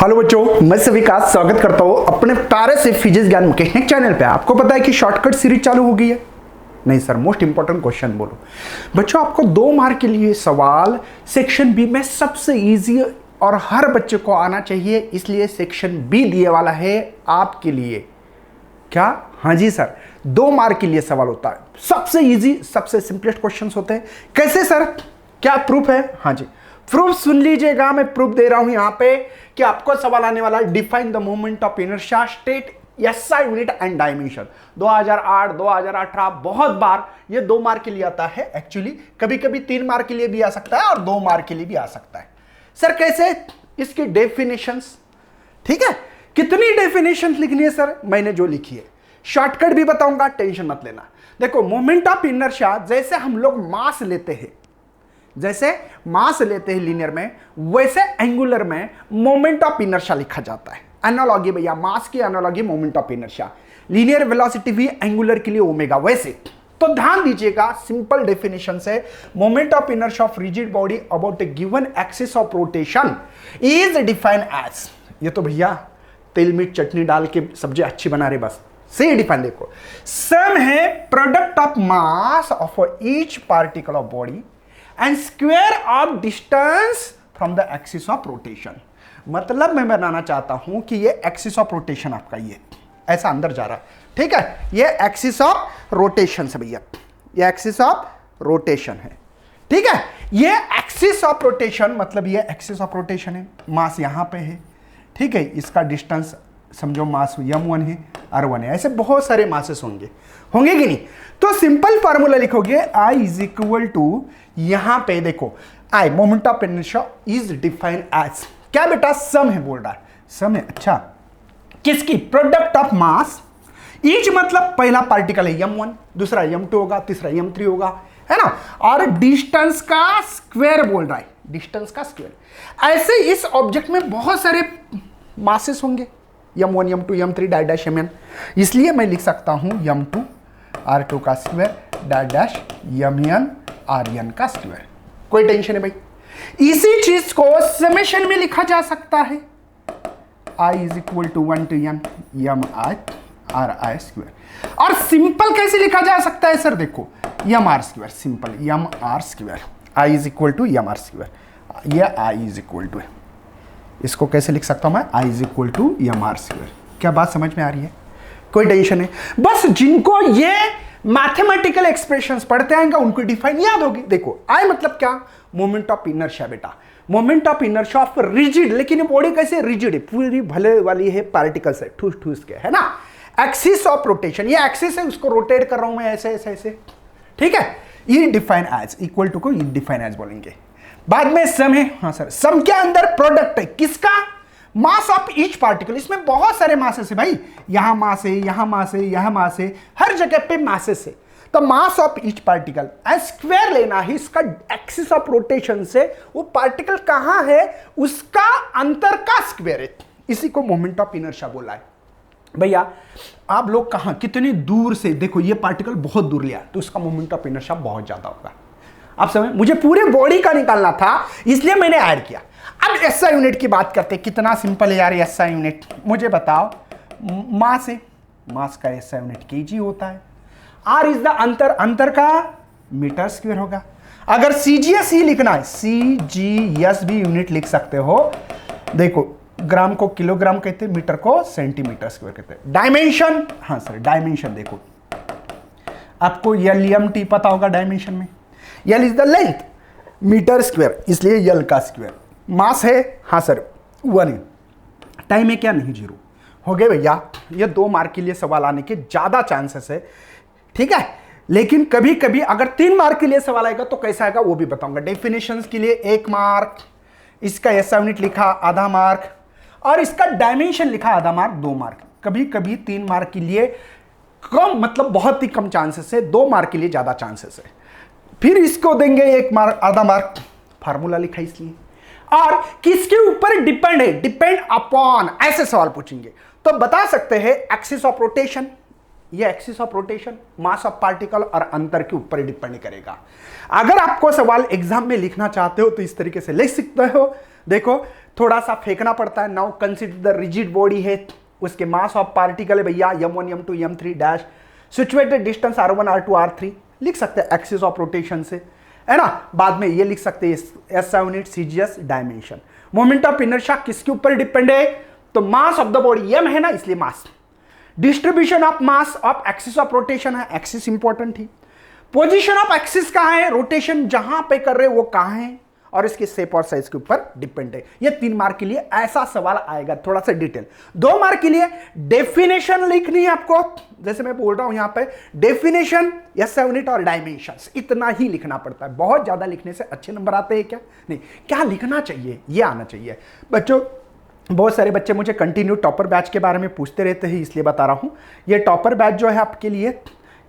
Hello बच्चों, मैं सभी का स्वागत करता हूँ अपने प्यारे से फिजिक्स ज्ञान मैकेनिक चैनल पे। आपको पता है कि शॉर्टकट सीरीज चालू हो गई है? नहीं सर, मोस्ट इंपॉर्टेंट क्वेश्चन बोलो। बच्चों, आपको 2 मार्क के लिए सवाल सेक्शन बी में सबसे इजी और हर बच्चे को आना चाहिए, इसलिए सेक्शन बी दिए वाला है आपके लिए। क्या? हाँ जी सर, 2 मार्क के लिए सवाल होता है, सबसे इजी सबसे सिंपलेस्ट क्वेश्चन होते हैं। कैसे सर? क्या प्रूफ है? हाँ जी, प्रूफ सुन लीजिएगा। मैं प्रूफ दे रहा हूं यहां पे कि आपको सवाल आने वाला है, define the moment of inertia state SI unit and dimension. 2008 2018 बहुत बार ये 2 मार्क के लिए आता है। एक्चुअली कभी कभी 3 मार्क के लिए भी आ सकता है और 2 मार्क के लिए भी आ सकता है। सर कैसे? इसकी डेफिनेशंस, ठीक है, कितनी डेफिनेशन लिखनी है सर? मैंने जो लिखी है, शॉर्टकट भी बताऊंगा, टेंशन मत लेना। देखो, मोमेंट ऑफ इनर्शिया जैसे हम लोग मास लेते हैं, जैसे मास लेते हैं लीनियर में, वैसे एंगुलर में मोमेंट ऑफ इनर्शिया लिखा जाता है। एनालॉजी भैया, मास की analogy moment of inertia, linear velocity भी एंगुलर के लिए ओमेगा। वैसे तो ध्यान दीजिएगा, सिंपल डेफिनेशन से moment of inertia of rigid body about a given axis of rotation is defined as, ये तो भैया तेल मीट चटनी डाल के सब्जी अच्छी बना रहे, बस सही डिफाइन। देखो, सम है product of mass of each particle of body and square of distance from the axis of rotation. मतलब मैं बनाना चाहता हूं कि ये एक्सिस ऑफ रोटेशन आपका ये ऐसा अंदर जा रहा है, ठीक है, ये एक्सिस ऑफ रोटेशन से भैया, ये एक्सिस ऑफ रोटेशन है, ठीक है। ये एक्सिस ऑफ रोटेशन मतलब ये एक्सिस ऑफ रोटेशन है, मास यहां पे है, ठीक है। इसका डिस्टेंस समझो मास m1 है, r1 है, ऐसे बहुत सारे मासेस होंगे कि नहीं? तो सिंपल फार्मूला लिखोगे, I इज इक्वल टू, यहां पे देखो I moment of inertia is defined as, क्या बेटा? सम है बोल रहा है, सम है। अच्छा, किसकी? प्रोडक्ट ऑफ मास ईच, मतलब पहला पार्टिकल है m1, दूसरा m2 होगा, तीसरा m3 होगा, है ना, और डिस्टेंस का स्क्वायर बोल रहा है, डिस्टेंस का स्क्वायर। ऐसे इस ऑब्जेक्ट में बहुत सारे मासेस होंगे, m1 m2 m3 dash dash mn, इसलिए मैं लिख सकता हूं m2 r2 का square dash dash mn rn का स्क्वायर। कोई टेंशन है भाई? इसी चीज को समेशन में लिखा जा सकता है, I is equal to 1 to n m I r I square. और सिंपल कैसे लिखा जा सकता है सर? देखो, m r square, simple m r square, I is equal to m r square, ये I इज इक्वल टू है, इसको कैसे लिख सकता हूं मैं? I is equal to m r square. क्या बात समझ में आ रही है? कोई टेंशन है? बस जिनको ये मैथमेटिकल एक्सप्रेशंस पढ़ते आएंगे उनको डिफाइन याद होगी। देखो, I मतलब क्या? मोमेंट ऑफ इनर्शिया बेटा, moment of inertia of rigid, लेकिन ये बॉडी कैसे रिजिड है, पूरी भले वाली है, पार्टिकल से ठूस ठूस के, है ना। एक्सिस ऑफ रोटेशन, ये एक्सिस है, उसको रोटेट कर रहा हूं मैं ऐसे ऐसे ऐसे, ठीक है। ये डिफाइन एज, इक्वल टू को ये डिफाइन एज बोलेंगे। बाद में सम है, हाँ सर, सम के अंदर प्रोडक्ट है किसका? Mass of each particle. इसमें बहुत सारे मासेस है भाई, यहां मास है, यहां मास है, यहां मास है, हर जगह पे मासेस है। तो mass of each particle and square लेना है इसका एक्सिस ऑफ रोटेशन से, वो पार्टिकल कहां है उसका अंतर का स्क्वायर है, इसी को मोमेंट ऑफ इनर्शिया बोला है। भैया आप लोग कहां, कितनी दूर से, देखो ये पार्टिकल बहुत दूर लिया तो उसका मोमेंट ऑफ इनर्शिया बहुत ज्यादा होगा। आप समझ, मुझे पूरे बॉडी का निकालना था इसलिए मैंने ऐड किया। अब एसआई यूनिट की बात करते हैं, कितना सिंपल है यार एसआई यूनिट। मुझे बताओ, मास है, मास का एसआई यूनिट केजी होता है, आर इज द अंतर, अंतर का मीटर स्क्वायर होगा। अगर सीजीएस ही लिखना है, सीजीएस भी यूनिट लिख सकते हो। देखो, ग्राम को किलोग्राम कहते हैं, मीटर को सेंटीमीटर स्क्वायर कहते हैं। डायमेंशन, हाँ सर डायमेंशन, देखो आपको LMT पता होगा डायमेंशन में, L is the length, metre square, इसलिए L का स्क्वायर। मास है, हाँ सर 1 है, टाइम है क्या? नहीं, 0 हो गए भैया। ये 2 मार्क के लिए सवाल आने के ज्यादा चांसेस है, ठीक है। लेकिन कभी कभी अगर 3 मार्क के लिए सवाल आएगा तो कैसा आएगा वो भी बताऊंगा। डेफिनेशंस के लिए 1 मार्क, इसका एसआई यूनिट लिखा आधा मार्क, और इसका डायमेंशन लिखा आधा मार्क, 2 मार्क। कभी कभी 3 मार्क के लिए कम, मतलब बहुत ही कम चांसेस है, 2 मार्क के लिए ज्यादा चांसेस है। फिर इसको देंगे 1 मार्क, आधा मार्क, फार्मूला लिखा इसलिए। और किसके ऊपर डिपेंड है? डिपेंड अपॉन, ऐसे सवाल पूछेंगे तो बता सकते हैं एक्सिस ऑफ रोटेशन, ये axis of rotation, mass of particle और अंतर के ऊपर डिपेंड करेगा। अगर आपको सवाल एग्जाम में लिखना चाहते हो तो इस तरीके से लिख सकते हो। देखो थोड़ा सा फेंकना पड़ता है। Now consider the rigid body है, उसके मास ऑफ पार्टिकल है भैया m1 m2 m3 dash, situated distance r1 r2 r3 लिख सकते हैं एक्सिस ऑफ रोटेशन से, है ना। बाद में ये लिख सकते हैं SI unit CGS dimension. Moment of inertia किसके ऊपर डिपेंड है, तो mass of the body m है ना, इसलिए mass. Distribution of mass of axis of rotation है, एक्सिस इंपॉर्टेंट है। पोजीशन ऑफ एक्सिस कहां है, रोटेशन जहां पे कर रहे हो वो कहां है, और इसके शेप और साइज के ऊपर डिपेंड है। ये 3 मार्क के लिए ऐसा सवाल आएगा, थोड़ा सा डिटेल। 2 मार्क के लिए डेफिनेशन लिखनी है आपको, जैसे मैं बोल रहा हूं यहां पे डेफिनेशन, SI यूनिट और डायमेंशंस, इतना ही लिखना पड़ता है। बहुत ज्यादा लिखने से अच्छे नंबर आते हैं क्या, नहीं, क्या लिखना चाहिए ये आना चाहिए। बच्चों बहुत सारे बच्चे मुझे कंटिन्यू टॉपर बैच के बारे में पूछते रहते हैं, इसलिए बता रहा हूं। ये टॉपर बैच जो है आपके लिए,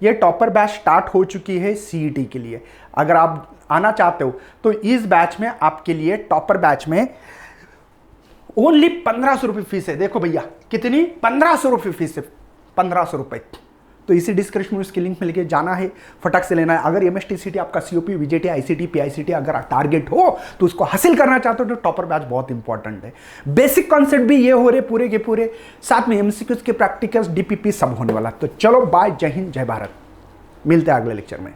ये टॉपर बैच स्टार्ट हो चुकी है CET के लिए। अगर आप आना चाहते हो तो इस बैच में आपके लिए, टॉपर बैच में ओनली 1500 रुपये फीस है। देखो भैया कितनी, 1500 रुपये फीस है, 1500 रुपये। तो इसी डिस्क्रिप्शन में उसकी लिंक मिल के जाना है, फटक से लेना है। अगर MST आप का COP VJT ICT PICT अगर टारगेट हो तो उसको हासिल करना चाहते हो तो टॉपर बैच बहुत इंपॉर्टेंट है। बेसिक कॉन्सेप्ट भी ये हो रहे पूरे के पूरे, साथ में MCQs के प्रैक्टिकल्स DPP सब होने वाला। तो चलो बाय, जय हिंद जय भारत, मिलते हैं अगले लेक्चर में।